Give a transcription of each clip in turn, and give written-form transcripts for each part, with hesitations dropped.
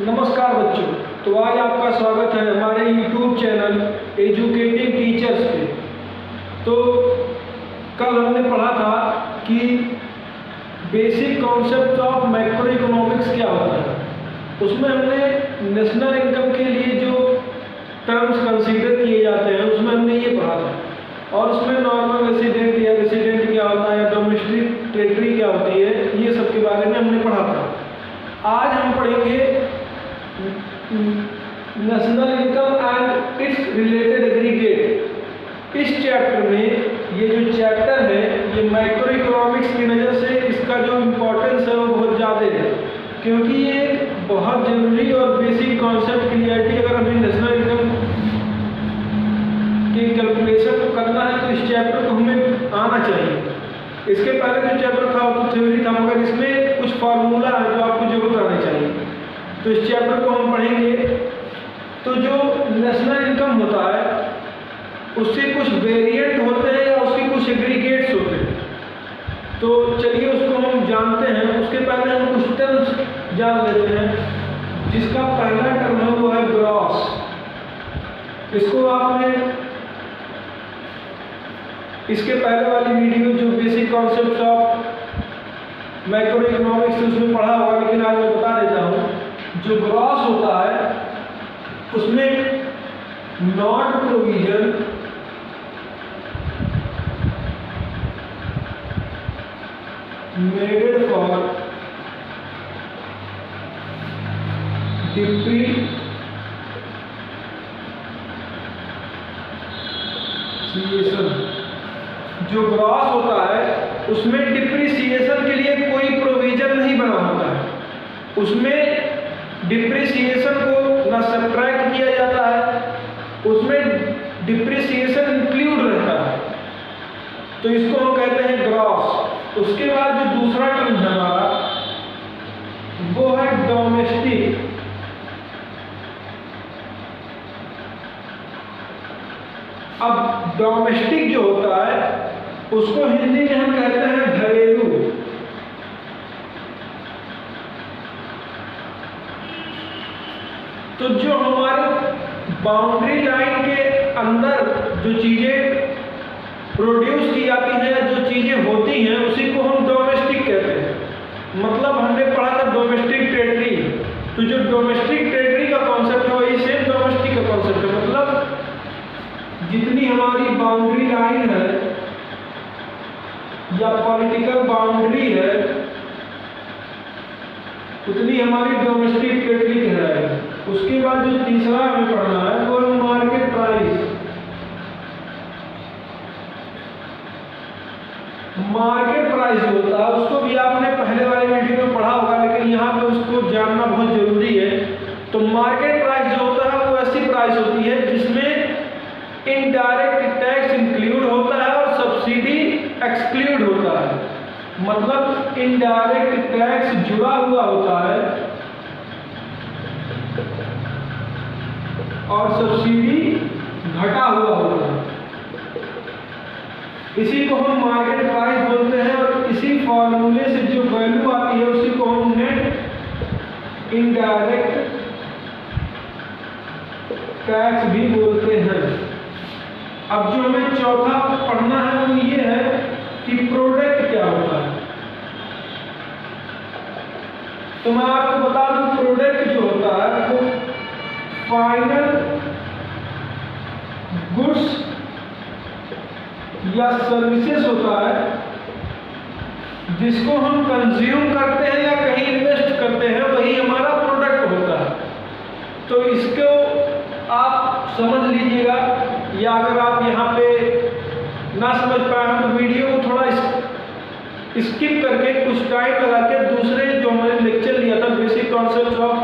नमस्कार बच्चों। तो आज आपका स्वागत है हमारे YouTube चैनल एजुकेटिंग टीचर्स पे। तो कल हमने पढ़ा था कि basic concept of macro economics क्या होता है। उसमें हमने नेशनल इनकम के लिए जो टर्म्स कंसीडर किए जाते हैं उसमें हमने ये पढ़ा था, और उसमें नॉर्मल रेसिडेंट या रेसिडेंट क्या होता है या डोमेस्टिक टेरिटरी क्या होती है, ये सब के बारे में हमने पढ़ा था। आज हम पढ़ेंगे national income and it's related aggregate. इस चैप्टर में ये जो चैप्टर है ये मैक्रो इकोनॉमिक्स की नज़र से इसका जो इम्पोर्टेंस है वो बहुत ज़्यादा है, क्योंकि ये एक बहुत ज़रूरी और बेसिक कॉन्सेप्ट क्लियरिटी अगर हमें नेशनल इनकम की कैलकुलेशन को करना है तो इस चैप्टर को हमें आना चाहिए। इसके पहले जो चैप्टर था वो तो थ्योरी था, मगर इसमें कुछ फार्मूला है जो आपको जरूर आने चाहिए। तो इस चैप्टर को हम पढ़ेंगे। तो जो नेशनल इनकम होता है उससे कुछ वेरिएंट होते हैं या उसके कुछ एग्रीगेट्स होते हैं। तो चलिए उसको हम जानते हैं। उसके पहले हम कुछ टर्म्स जान लेते हैं, जिसका पहला टर्म है वो है ग्रॉस। इसको आपने इसके पहले वाली वीडियो जो basic concept of macro economics उसमें पढ़ा होगा, लेकिन आज मैं बता देता हूँ। जो ग्रॉस होता है उसमें not provision made for depreciation, जो ग्रॉस होता है उसमें डिप्रीसिएशन के लिए कोई प्रोविजन नहीं बना होता है। उसमें डिप्रीसिएशन को ना सब्ट्रैक्ट किया जाता है, उसमें डिप्रीसिएशन इंक्लूड रहता है। तो इसको हम कहते हैं ग्रॉस। उसके बाद जो दूसरा टर्म है हमारा वो है डोमेस्टिक। अब डोमेस्टिक जो होता है उसको हिंदी में हम कहते हैं घरेलू। तो जो हमारी बाउंड्री लाइन के अंदर जो चीज़ें प्रोड्यूस की जाती हैं या जो चीज़ें होती हैं उसी को हम डोमेस्टिक कहते हैं। मतलब हमने पढ़ा था डोमेस्टिक टेरिटरी। तो जो डोमेस्टिक टेरिटरी का कॉन्सेप्ट है वही सेम डोमेस्टिक का कॉन्सेप्ट है। मतलब जितनी हमारी बाउंड्री लाइन है या पॉलिटिकल बाउंड्री है उतनी हमारी डोमेस्टिक टेरिटरी कहलाएगी। उसके बाद जो तीसरा हमें पढ़ना है वो है मार्केट प्राइस। मार्केट प्राइस होता है उसको भी आपने पहले वाले वीडियो में पढ़ा होगा, लेकिन यहाँ पे उसको जानना बहुत जरूरी है। तो मार्केट प्राइस जो होता है वो ऐसी प्राइस होती है जिसमें इनडायरेक्ट टैक्स इंक्लूड होता है और सब्सिडी एक्सक्लूड होता है। मतलब इनडायरेक्ट टैक्स जुड़ा हुआ होता है और सब्सिडी घटा हुआ होता है। इसी को हम मार्केट प्राइस बोलते हैं, और इसी फॉर्मूले से जो वैल्यू आती है उसी को हम नेट इनडायरेक्ट टैक्स भी बोलते हैं। अब जो हमें चौथा पढ़ना है वो ये है कि प्रोडक्ट क्या होता है। तो मैं आपको बता दूं प्रोडक्ट जो होता है वो फाइनल गुड्स या सर्विसेज होता है जिसको हम कंज्यूम करते हैं या कहीं इन्वेस्ट करते हैं, वही हमारा प्रोडक्ट होता है। तो इसको आप समझ लीजिएगा, या अगर आप यहाँ पे ना समझ पाए तो वीडियो को थोड़ा स्किप करके कुछ टाइम लगा के दूसरे जो हमने लेक्चर लिया था basic concept of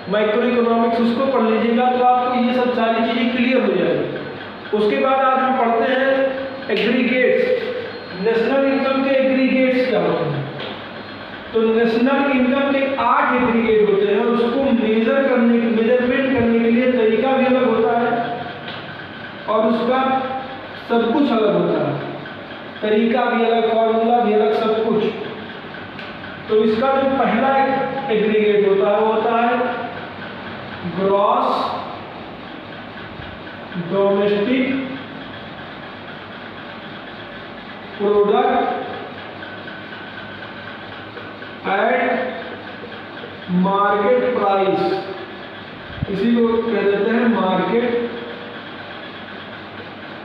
macro economics उसको पढ़ लीजिएगा, तो आपको ये सब सारी चीज़ें क्लियर हो जाएगी। उसके बाद आज हम पढ़ते हैं एग्रीगेट्स। नेशनल इनकम के एग्रीगेट्स क्या होते हैं। तो नेशनल इनकम के 8 एग्रीगेट होते हैं, और उसको मेजरमेंट करने के लिए तरीका भी अलग होता है और उसका सब कुछ अलग होता है। तरीका भी अलग, फॉर्मूला भी अलग, सब कुछ। तो इसका जो पहला एग्रीगेट होता है वो होता है gross domestic product at market price, इसी को कह देते हैं मार्केट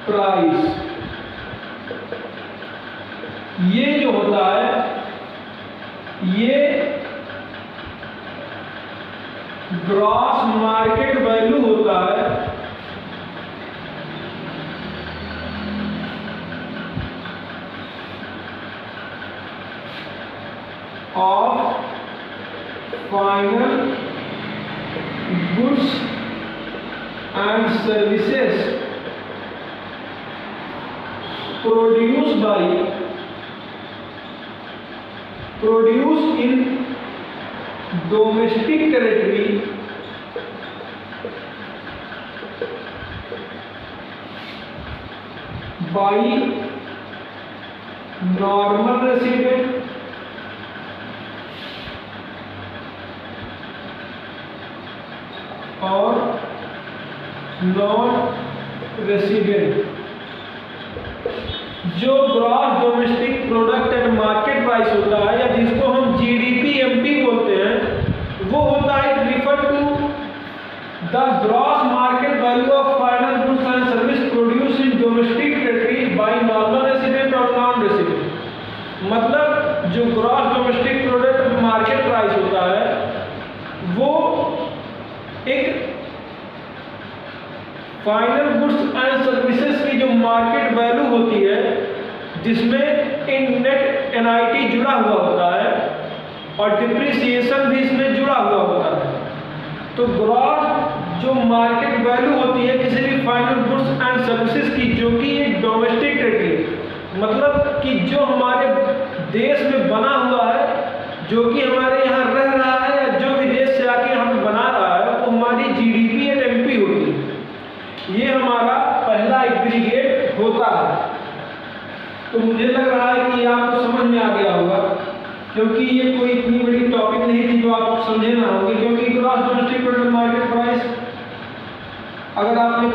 प्राइस। ये जो होता है ये ग्रॉस मार्केट वैल्यू होता है of final goods and services produced in domestic territory by normal resident और नॉन रेसिडेंट। जो gross domestic product at market price होता है या जिसको हम जीडीपी एमपी बोलते हैं, वो होता है refer to the gross market value of final goods and service produce in domestic territory by normal resident और नॉन रेसिडेंट। मतलब जो gross domestic product market price होता है वो एक फाइनल गुड्स एंड सर्विसेज की जो मार्केट वैल्यू होती है जिसमें नेट एनआईटी जुड़ा हुआ होता है और डिप्रिसिएशन भी इसमें जुड़ा हुआ होता है। तो ग्रॉस जो मार्केट वैल्यू होती है किसी भी फाइनल गुड्स एंड सर्विसेज की जो कि एक डोमेस्टिक टेरिटरी मतलब कि जो हमारे देश में बना हुआ है, जो कि हमारे यहाँ रह रहा है या जो विदेश से आके हम बना रहा है, वो हमारी जीडीपी एट एमपी होती है। ये हमारा पहला एग्रीगेट होता है। तो मुझे लग रहा है कि आपको समझ में आ गया होगा, क्योंकि ये कोई इतनी बड़ी टॉपिक नहीं थी जो आप समझे ना होंगे, क्योंकि gross domestic product market price अगर आपने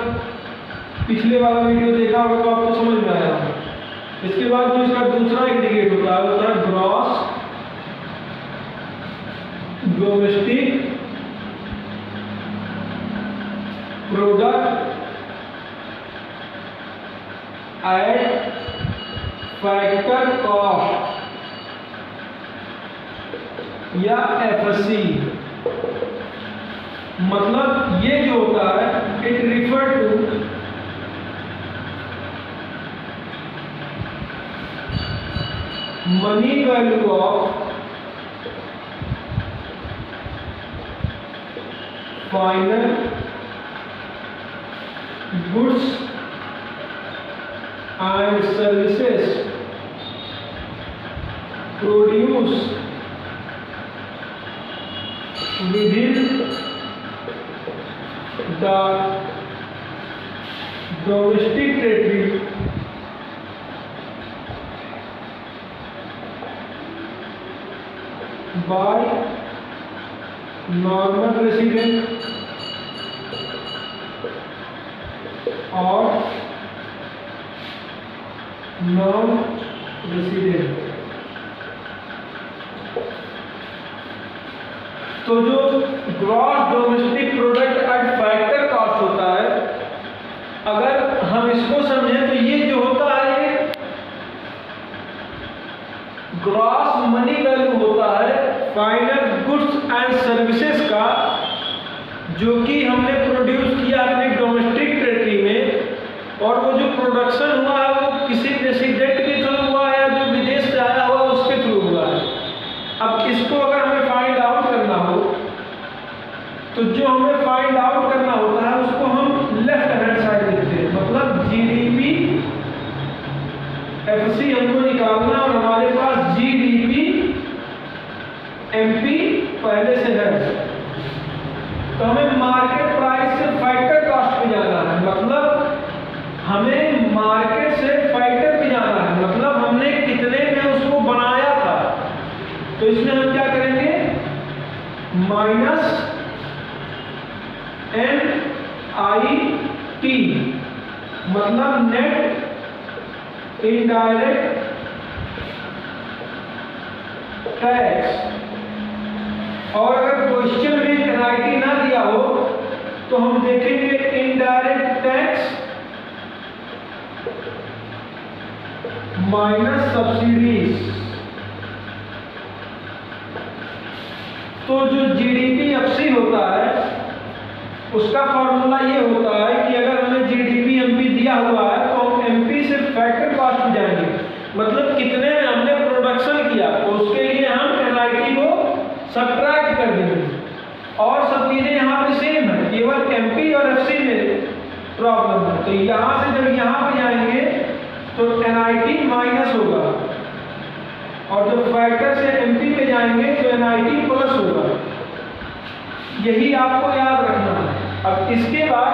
पिछले वाला वीडियो देखा होगा तो आपको समझ में आया होगा। इसके बाद जो इसका दूसरा एग्रीगेट होता है gross domestic product at factor cost या एफसी। मतलब ये जो होता है it refer to money value of final goods and services produced within the domestic territory by normal resident or non resident. तो जो gross domestic product at factor cost होता है, अगर हम इसको समझें तो ये जो होता है ग्रॉस मनी वैल्यू होता है फाइनल गुड्स एंड सर्विसेज का, जो कि हमने प्रोड्यूस किया अपनी डोमेस्टिक टेरिटरी में, और वो जो प्रोडक्शन हुआ है वो किसी रेसिडेंट के थ्रू हुआ है या जो विदेश से आया हुआ उसके थ्रू हुआ है। अब इसको अगर हमें फाइंड आउट करना हो तो जो हमें फाइंड आउट करना होता है उसको हम लेफ्ट हैंड साइड लिखते हैं। मतलब जीडीपी एफसी हमको निकालना और हमारे पास जीडीपी एमपी पहले से है, तो हमें मार्केट प्राइस से फैक्टर कॉस्ट पे जाना है। मतलब हमें मार्केट से फैक्टर पे जाना है, मतलब हमने कितने में उसको बनाया था। तो इसमें हम क्या करेंगे, माइनस NIT मतलब नेट इनडायरेक्ट टैक्स। और अगर क्वेश्चन में NIT ना दिया हो तो हम देखेंगे इनडायरेक्ट टैक्स माइनस सब्सिडीज। तो जो GDP-FC होता है उसका फॉर्मूला ये होता है कि अगर हमें GDP-MP दिया हुआ है तो हम MP से फैक्टर कॉस्ट में जाएंगे, मतलब कितने में हमने प्रोडक्शन किया, तो उसके लिए हम NIT को सब्ट्रैक्ट कर देंगे। और सब चीजें यहाँ पे सेम है, केवल MP और FC में प्रॉब्लम है। तो यहाँ से जब यहाँ पे जाएंगे तो NIT माइनस होगा, और जब फैक्टर से MP पे जाएंगे तो NIT प्लस होगा। यही आपको याद रखना है। अब इसके बाद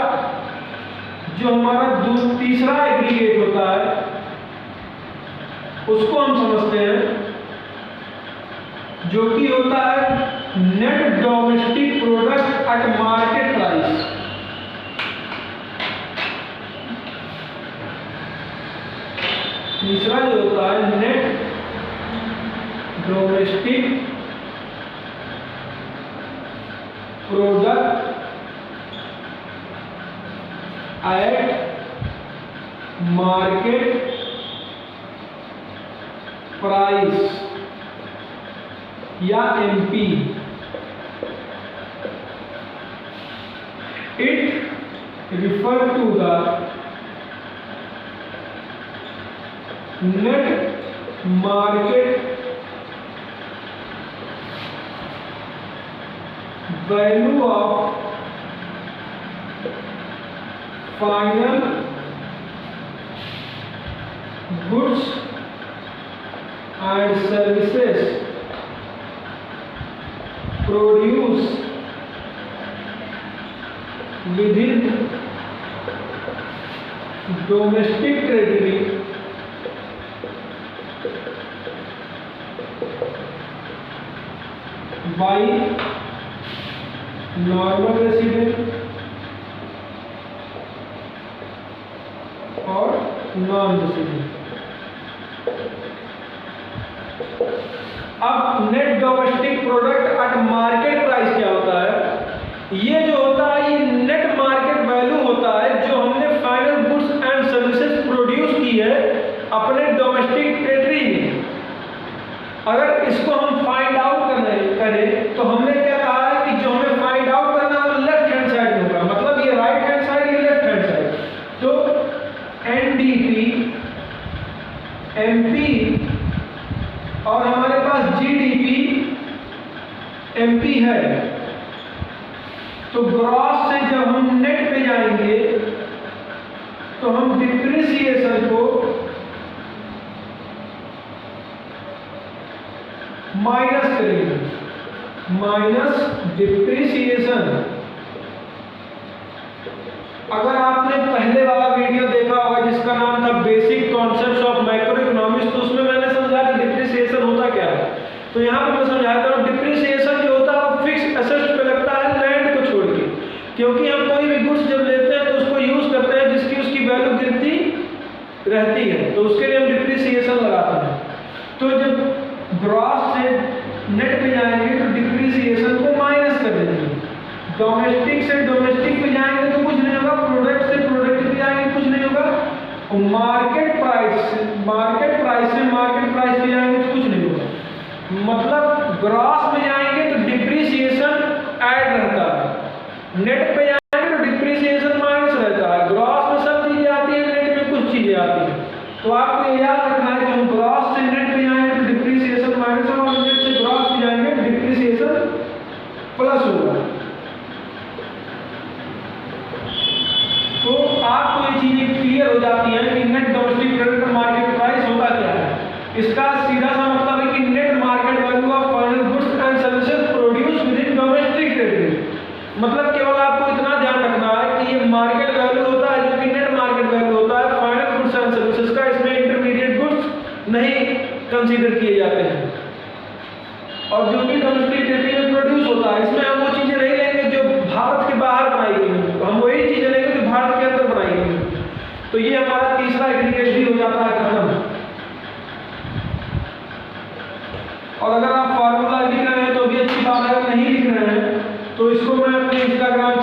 जो हमारा तीसरा एग्रीगेट होता है उसको हम समझते हैं, जो कि होता है net domestic product at market price. तीसरा जो होता है net domestic product at market price या MP। It refer to the net market value of final goods and services produce within domestic territory by normal resident और non resident. अब net domestic product at market price क्या होता है? ये जो होता है ये नेट मार्केट वैल्यू होता है जो हमने final goods and services produce की है अपने डोमेस्टिक टेरिटरी में। अगर इसको हम फाइंड आउट करें तो हमने क्या कहा है कि जो हमें फाइंड आउट करना है वो लेफ्ट हैंड साइड में होगा, मतलब ये राइट हैंड साइड ये लेफ्ट हैंड साइड। तो NDP MP और हमारे पास GDP MP है, तो ग्रॉस से जब हम नेट पे जाएंगे तो हम डिप्रिसिएशन को माइनस करेंगे, माइनस डिप्रिसिएशन। अगर आपने पहले वाला वीडियो देखा होगा जिसका नाम था basic concepts of macro economics, तो उसमें मैंने समझाया कि डिप्रिसिएशन होता क्या है। तो यहाँ पे मैं समझाता हूँ डिप्रिसिएशन जो होता है वो फिक्स एसेट्स पे लगता है लैंड को छोड़ के, क्योंकि हम कोई भी गुड्स जब लेते हैं तो उसको यूज करते हैं जिसकी उसकी वैल्यू गिरती रहती है, तो उसके लिए हम डिप्रिसिएशन लगाते हैं। तो जब ग्रॉस से नेट पे जाएंगे तो डिप्रिसिएशन को माइनस कर देंगे, डोमेस्टिक से डोमेस्टिक पे जाएंगे तो कुछ नहीं होगा, प्रोडक्ट से प्रोडक्ट पे जाएंगे कुछ नहीं होगा, और मार्केट प्राइस से मार्केट प्राइस पे जाएंगे तो कुछ नहीं होगा। मतलब ग्रॉस में जाएंगे तो डिप्रिसिएशन ऐड रहता है, नेट पे जाएंगे तो डिप्रिसिएशन माइनस रहता है। ग्रॉस में सब चीजें आती है, नेट में कुछ चीजें आती है। तो आपको ये याद रखना है कि हम ग्रॉस से नेट पे जाएंगे तो डिप्रिसिएशन माइनस होगा, और नेट से ग्रॉस पे जाएंगे तो डिप्रिसिएशन प्लस होगा। तो आपको ये चीजें क्लियर हो जाती हैं कि net domestic product market price होता क्या है। इसका सीधा सा मतलब है कि net market value of final goods and services produce within domestic territory. मतलब केवल आपको इतना और जो कि डोमेस्टिक टेरिटरी में प्रोड्यूस होता है। इसमें हम वो चीजें नहीं लेंगे जो भारत के बाहर बनाई गई हैं, हम वही चीजें लेंगे जो भारत के अंदर बनाई गई हैं। तो ये हमारा तीसरा एग्रीगेट भी हो जाता है खत्म। और अगर आप फार्मूला लिख रहे हैं तो भी अच्छी बात है, अगर नहीं लिख रहे हैं तो इसको मैं अपने इंस्टाग्राम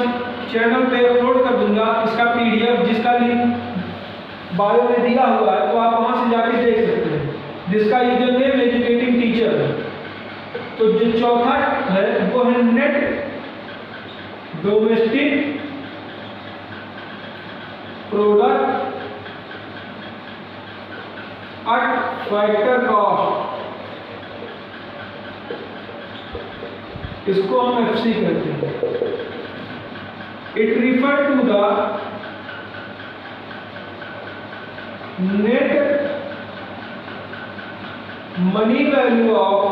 चैनल पे अपलोड कर दूंगा, इसका PDF जिसका लिंक बायो में दिया हुआ है, तो आप वहां से जाके देख सकते हैं, जिसका यूजर नेम एजुकेटिंग टीचर है। तो जो चौथा है वो है net domestic product at factor cost, इसको हम FC कहते हैं। It refer to the net money value of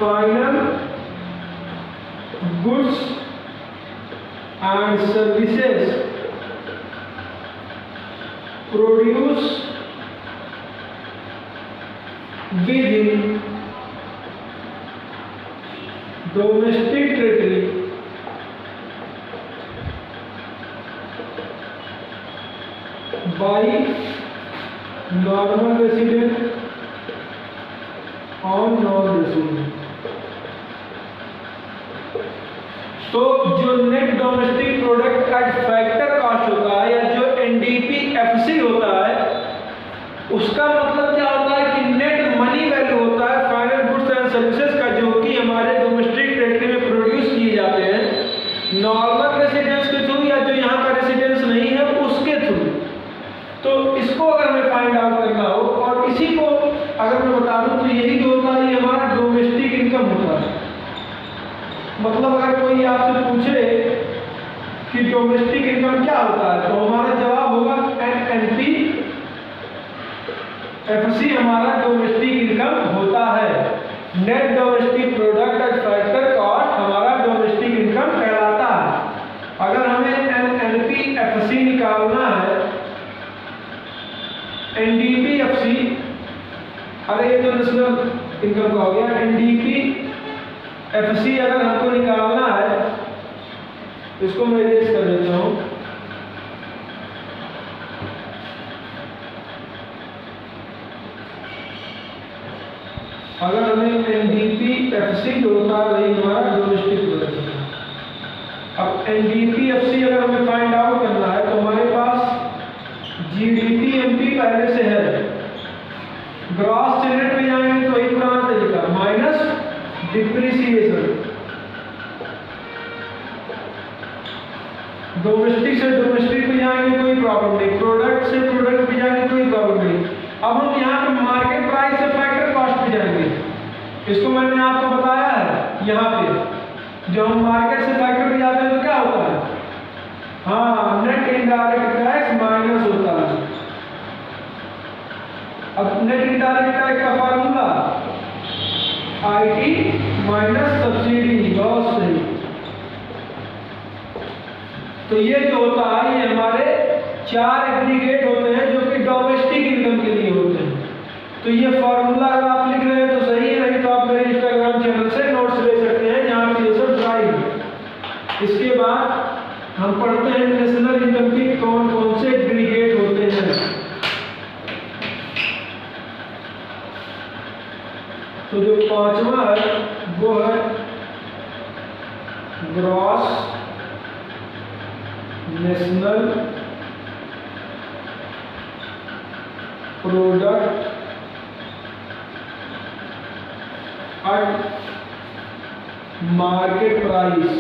final goods and services produce within domestic territory by normal resident और non-resident। तो जो net domestic product at factor cost होता है या जो NDP-FC होता है, उसका मतलब क्या होता है कि नेट मनी वैल्यू होता है फाइनल गुड्स एंड सर्विसेज का, जो कि हमारे डोमेस्टिक टेरिटरी में प्रोड्यूस किए जाते हैं नॉर्मल रेसिडेंस के थ्रू या जो यहाँ का रेसिडेंस नहीं है उसके थ्रू। तो इसको अगर हमें फाइंड आउट करना हो, और इसी को अगर मैं बता दूं तो यही जो होता है ये हमारा डोमेस्टिक इनकम होता है। मतलब अगर कोई आपसे पूछे कि डोमेस्टिक इनकम क्या होता है, तो हमारा जवाब होगा NNP-FC हमारा डोमेस्टिक इनकम होता है। Net domestic product at factor cost हमारा डोमेस्टिक इनकम कहलाता है। अगर हमें NNP-FC निकालना है, NDP-FC, अरे ये तो नेशनल इनकम का हो गया, NDP-FC अगर हमको निकालना है तो इसको मैं इरेज कर देता हूँ। अगर हमें NDP-FC जो होता है वही हमारा डोमेस्टिक प्रोडक्ट होता है। अब NDP-FC अगर हमें फाइंड आउट करना है तो हमारे पास GDP-MP पहले से है, ग्रॉस से नेट में जाएंगे तो एक पुराना तरीका माइनस डिप्रिसिएशन, डोमेस्टिक से डोमेस्टिक पे जाएंगे कोई प्रॉब्लम नहीं, प्रोडक्ट से प्रोडक्ट पे जाएंगे कोई प्रॉब्लम नहीं। अब हम यहाँ पे मार्केट प्राइस से फैक्टर कॉस्ट पे जाएंगे, इसको मैंने आपको बताया है। यहाँ पे जब हम मार्केट से फैक्टर पे जाते हैं तो क्या होता है, हाँ नेट इनडायरेक्ट टैक्स माइनस होता है। अब नेट इनडायरेक्ट टैक्स का फार्मूला IT माइनस सब्सिडी, बहुत सही। तो ये जो होता है ये हमारे 4 एग्रीगेट होते हैं जो कि डोमेस्टिक इनकम के लिए होते हैं। तो ये फार्मूला अगर आप लिख रहे हैं तो सही है, नहीं तो आप मेरे इंस्टाग्राम चैनल से नोट्स ले सकते हैं जहाँ पे ये सब ड्राइव है। इसके बाद हम पढ़ते हैं नेशनल इनकम के कौन कौन से एग्रीगेट होते हैं। तो जो 5वां है वो है gross national product at market price.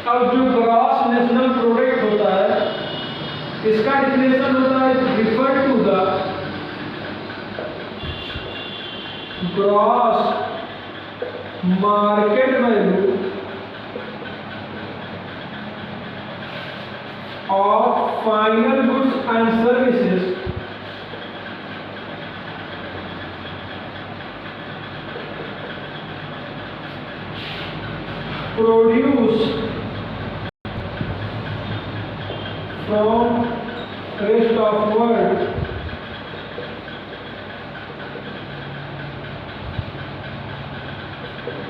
अब जो ग्रॉस नेशनल प्रोडक्ट होता है इसका डिफिनेशन होता है refer to the gross market value of final goods and services produce from rest of world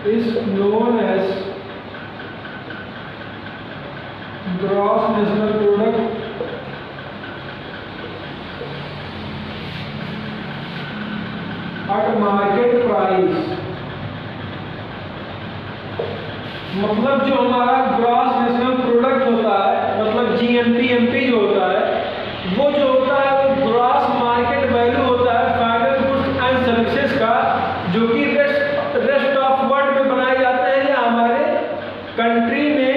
is known as gross national product at market price। मतलब जो हमारा ग्रॉस नेशनल प्रोडक्ट होता है, मतलब जीएनपी एमपी जो होता है, वो जो होता है वो ग्रॉस मार्केट वैल्यू होता है फाइनल गुड्स एंड सर्विसेज का, जो कि रेस्ट ऑफ वर्ल्ड में बनाए जाते हैं या हमारे कंट्री में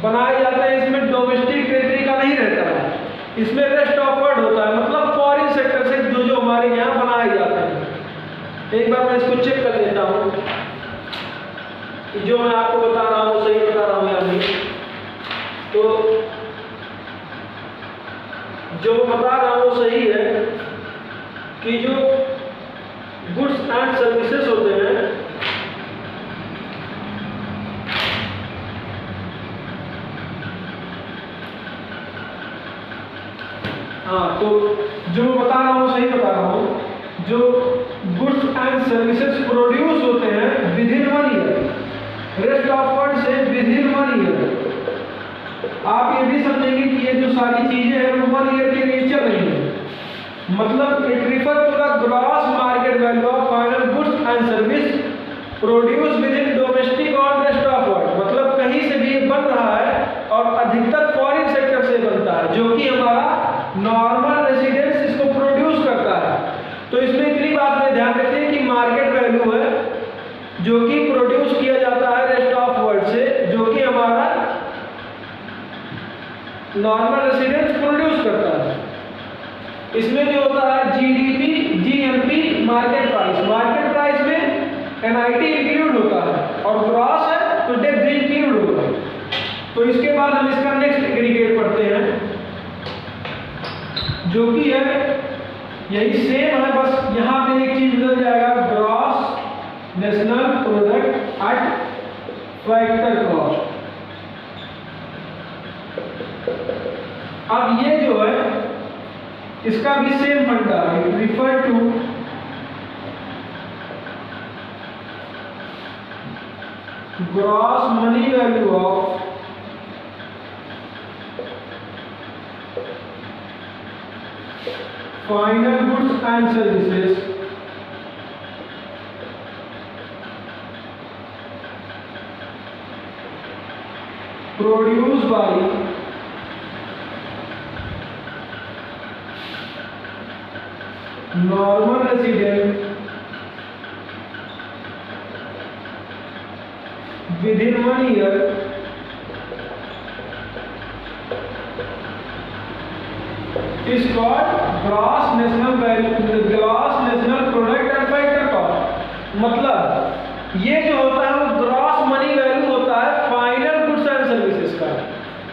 बनाए जाते हैं। इसमें डोमेस्टिक टेरिटरी का नहीं रहता है, इसमें रेस्ट ऑफ वर्ल्ड होता है, मतलब फॉरेन सेक्टर से जो जो हमारे यहाँ बनाए जाते हैं। एक बार मैं इसको चेक कर लेता हूँ कि जो मैं आपको बता रहा हूँ सही बता रहा हूँ या नहीं। तो जो बता रहा हूँ सही है कि जो गुड्स एंड सर्विसेज होते हैं तो जो मैं बता रहा हूँ सही बता रहा हूँ, जो गुड्स एंड सर्विसेज प्रोड्यूस होते हैं with in 1 year, rest of world से विद इन 1 ईयर। आप ये भी समझेंगे कि ये जो सारी चीजें हैं वो 1 ईयर के लिए चल रही है, मतलब it refer to the gross market value of final goods and service produce within domestic और रेस्ट ऑफ वर्ल्ड। मतलब कहीं से भी ये बन रहा है और अधिकतर फॉरेन सेक्टर से बनता है, जो कि हमारा नॉर्मल रेसिडेंस इसको प्रोड्यूस करता है। तो इसमें इतनी बात में ध्यान रखिए कि मार्केट वैल्यू है जो कि प्रोड्यूस किया जाता है रेस्ट ऑफ वर्ल्ड से, जो कि हमारा नॉर्मल रेसिडेंस प्रोड्यूस करता है। इसमें जो होता है जीडीपी, जीएमपी, मार्केट प्राइस में एनआईटी इंक्लूड होता है और ग्रॉस है तो डेप्थ भी इंक्लूड होता है। तो इसके बाद हम इसका नेक्स्ट एग्रीगेट पढ़ते हैं, जो कि है यही सेम है, बस यहाँ पे एक चीज बदल जाएगा, gross national product at factor cost. अब ये जो है इसका भी सेम फंडा है, refer to gross money value of final goods and services produce by normal resident within 1 year is called gross national value, gross national product and factor cost। मतलब ये जो होता है वो ग्रॉस मनी वैल्यू होता है फाइनल गुड्स एंड सर्विसेज का,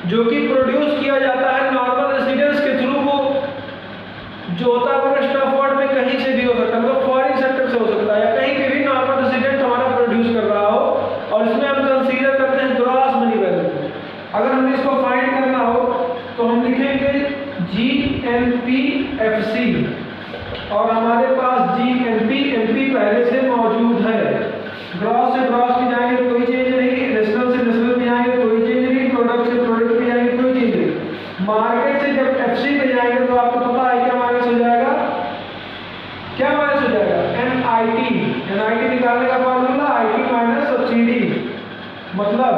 जो कि प्रोड्यूस किया जाता है नॉर्मल रेसिडेंस के थ्रू। वो जो होता है वो रेस्ट ऑफ वर्ल्ड में कहीं से भी हो सकता है, मतलब फॉरेन सेक्टर से हो सकता है या कहीं पे भी नॉर्मल रेसिडेंट हमारा प्रोड्यूस कर रहा हो, और इसमें हम कंसीडर करते हैं ग्रॉस मनी वैल्यू। अगर हमें इसको फाइंड करना हो तो हम लिखेंगे GNPFC, और हमारे पास GNPMP पहले से मौजूद है। ग्रॉस से ग्रॉस में जाएंगे तो कोई चेंज नहीं, नेशनल से नेशनल में जाएंगे कोई चेंज नहीं, प्रोडक्ट से प्रोडक्ट में जाएंगे कोई चेंज नहीं। मार्केट से जब FC पे जाएंगे तो आपको पता है क्या माइनस हो जाएगा, क्या माइनस हो जाएगा, NIT निकालने का फॉर्मूला IT माइनस सब्सिडी। मतलब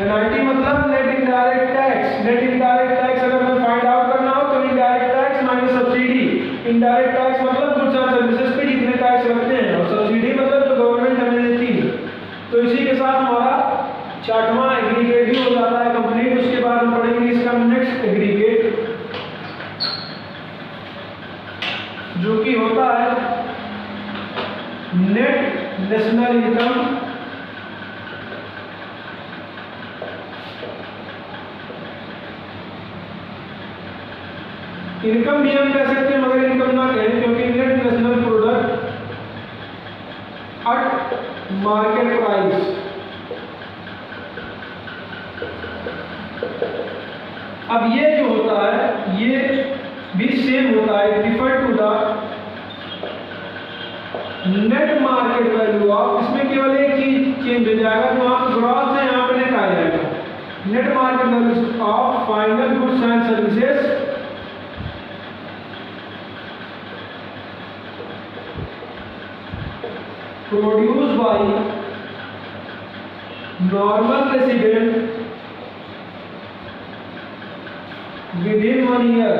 NIT मतलब net indirect tax. Net indirect tax अगर हमें फाइंड आउट करना हो तो indirect tax minus subsidy. Indirect tax मतलब गुड्स एंड सर्विसेज पे जितने टैक्स लगते हैं, और सब्सिडी मतलब जो गवर्नमेंट हमें देती है। तो इसी के साथ हमारा 6वां एग्रीगेट भी हो जाता है कंप्लीट। उसके बाद हम पढ़ेंगे इसका नेक्स्ट एग्रीगेट, जो कि होता है नेट नेशनल इनकम इनकम भी हम कह सकते हैं मगर इनकम ना कहें, क्योंकि net national product at market price अब ये जो होता है ये भी सेम होता है, refer to the net market value of, इसमें केवल एक चीज चेंज हो जाएगा, जो वहां ग्रॉस है यहाँ पे नेट आ जाएगा, net market value of final goods and services produced by normal resident within 1 year.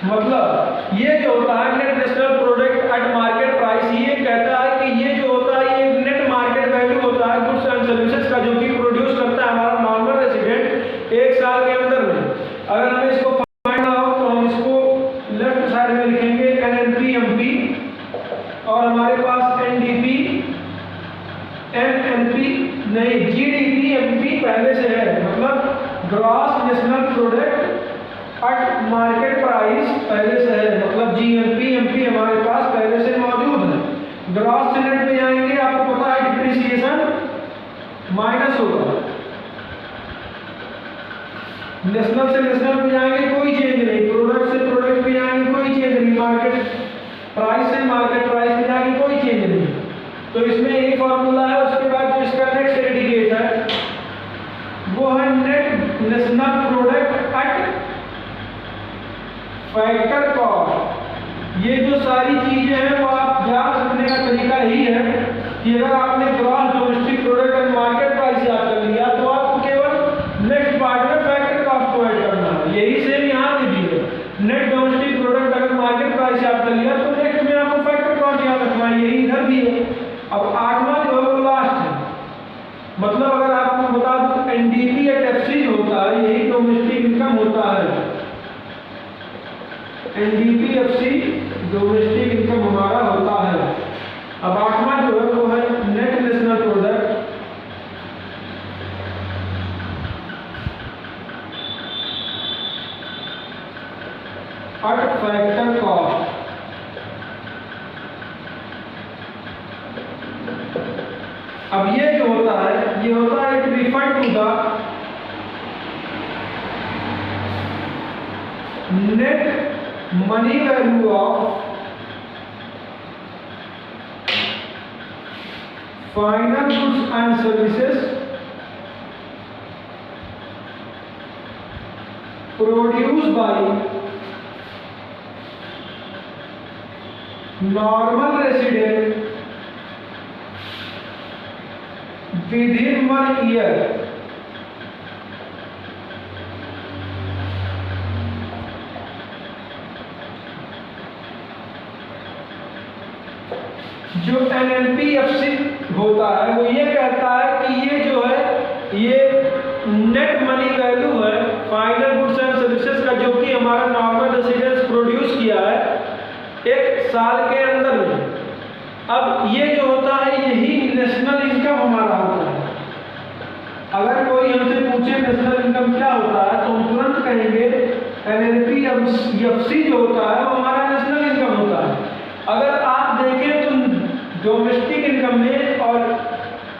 मतलब ये जो होता है net national product at market price, ये कहता है कि ये जो होता है ये नेट मार्केट वैल्यू होता है गुड्स एंड सर्विसेज का, जो कि प्रोड्यूस करता है हमारा नॉर्मल रेसिडेंट एक साल के अंदर में। अगर हमें इसको फाइंड आउट तो हम इसको लेफ्ट साइड में लिखेंगे एनएनपी एमपी, और हमारे पास एनडीपी एनएनपी नहीं जीडीपी एमपी पहले से है, मतलब gross national product at market price पहले से है, मतलब जीएनपी एमपी हमारे पास पहले से मौजूद है। ग्रॉस से नेट में जाएंगे, आपको पता है डिप्रिसिएशन माइनस होगा, नेशनल से नेशनल में जाएंगे कोई चेंज नहीं, प्रोडक्ट से प्रोडक्ट में जाएंगे कोई चेंज नहीं, मार्केट प्राइस से मार्केट प्राइस में जाएंगे कोई चेंज नहीं। तो इसमें एक फॉर्मूला है, उसके बाद जो इसका नेक्स्ट इंडिकेट है वो है net national product at factor cost. ये जो सारी चीजें हैं वो आप याद रखने का तरीका ही है कि अगर आपने gross domestic product and market price याद कर लिया तो आपको केवल नेक्स्ट पार्ट में फैक्टर कॉस्ट को ऐड करना है। यही सेम यहाँ पे भी है, नेट डोमेस्टिक प्रोडक्ट अगर मार्केट प्राइस याद कर लिया तो नेक्स्ट में आपको फैक्टर कॉस्ट याद रखना है, यही इधर भी है। अब आठवां जो है वो लास्ट है, मतलब अगर आपको बता दूं एनडीपी या टैक्सी जो होता है यही डोमेस्टिक इनकम होता है, एनडीपीएफसी डोमेस्टिक इनकम हमारा होता है। अब आठवां जो है वो है net national product at factor cost. अब ये जो होता है ये होता है it refer to the net money value of final goods and services produced by normal resident within 1 year। जो एनएनपीएफसी होता है वो ये कहता है कि ये जो है ये नेट मनी वैल्यू है फाइनल गुड्स एंड सर्विसेज का, जो कि हमारा नॉर्मल रेसिडेंस प्रोड्यूस किया है एक साल के अंदर में। अब ये जो होता है यही नेशनल इनकम हमारा होता है। अगर कोई हमसे पूछे नेशनल इनकम क्या होता है तो हम तुरंत कहेंगे एनएनपीएफसी जो होता है वो हमारा नेशनल इनकम होता है। अगर आप देखें तो डोमेस्टिक इनकम में और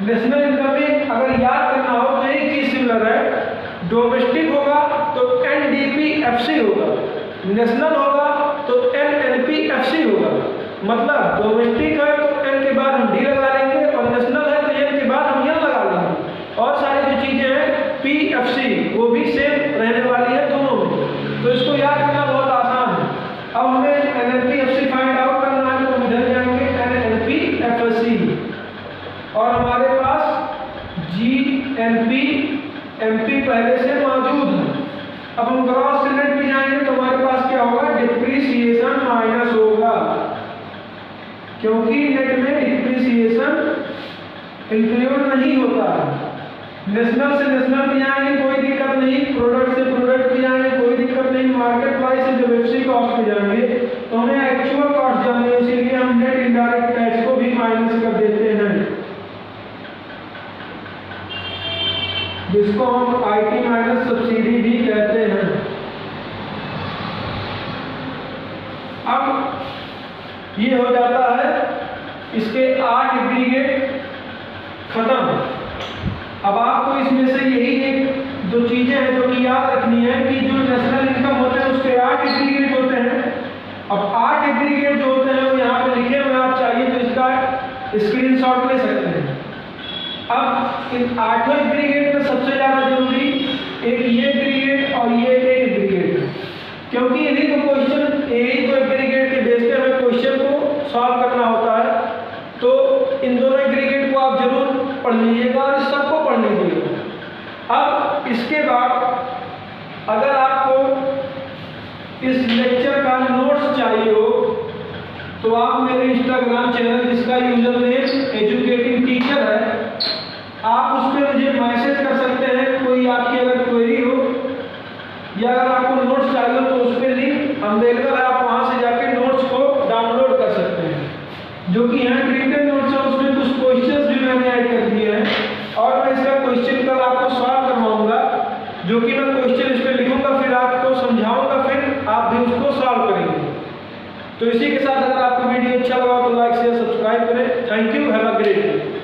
नेशनल इनकम में अगर याद करना हो तो एक चीज सिमिलर है, डोमेस्टिक होगा तो एनडीपीएफसी होगा, नेशनल होगा तो एनएनपीएफसी होगा। मतलब डोमेस्टिक है तो एन के बाद हम डी लगा लेंगे और नेशनल है तो एन के बाद हम एन लगा लेंगे, और सारी जो चीजें हैं पीएफसी वो भी सेम रहने वाली है दोनों में। तो इसको याद करना बहुत आसान है। अब हमें एनएनपीएफसी फाइंड आउट करना है तो इधर जाएंगे एनएनपीएफसी, और हमारे पास जीएनपी एमपी पहले से मौजूद है। अब हम ग्रॉस से नेट पे जाएंगे तो हमारे पास क्या होगा, डिप्रिसिएशन माइनस होगा, क्योंकि नेट में डिप्रिसिएशन इंक्लूड नहीं होता है। नेशनल से नेशनल पे जाएंगे कोई दिक्कत नहीं, प्रोडक्ट से प्रोडक्ट पे जाएंगे कोई दिक्कत नहीं, मार्केट प्राइस से जब एफसी कॉस्ट पे जाएंगे तो हमें एक्चुअल कॉस्ट जाननी है, इसीलिए हम नेट इनडायरेक्ट टैक्स को भी माइनस कर देते हैं, जिसको हम आईटी माइनस सब्सिडी भी कहते हैं। अब ये हो जाता है इसके 8 एग्रीगेट खत्म। अब आपको इसमें से यही एक दो चीजें हैं जो कि याद रखनी है कि जो नेशनल इनकम होते हैं उसके 8 एग्रीगेट होते हैं। अब 8 एग्रीगेट जो होते हैं वो यहाँ पे लिखे हुए, आप चाहिए तो इसका स्क्रीनशॉट ले सकते हैं। अब इन 8 एग्रीगेट में सबसे ज़्यादा जरूरी एक ये एग्रीगेट और ये एक एग्रीगेट, क्योंकि इन्हीं को क्वेश्चन, यही को एग्रीगेट के बेस पे हमें क्वेश्चन को सॉल्व करना होता है। तो इन दोनों एग्रीगेट को आप जरूर पढ़ लीजिएगा और इस सबको पढ़ लीजिएगा। अब इसके बाद अगर आपको इस लेक्चर का नोट्स चाहिए हो तो आप मेरे इंस्टाग्राम चैनल जिसका यूजर नेम एजुकेटिंग टीचर है, आप उस पर मुझे मैसेज कर सकते हैं। कोई आपकी अगर क्वेरी हो या अगर आपको नोट्स चाहिए तो उस पर लिंक अवेलेबल है, आप वहाँ से जाके नोट्स को डाउनलोड कर सकते हैं। जो कि यहाँ रिटन नोट्स है उसमें कुछ क्वेश्चंस भी मैंने ऐड कर दिए हैं और मैं इसका क्वेश्चन कल आपको सॉल्व करवाऊंगा, जो कि मैं क्वेश्चन इस पर लिखूंगा, फिर आपको समझाऊंगा, फिर आप भी उसको सॉल्व करेंगे। तो इसी के साथ अगर आपको वीडियो अच्छा लगा तो लाइक शेयर सब्सक्राइब करें। Thank you, have a great day.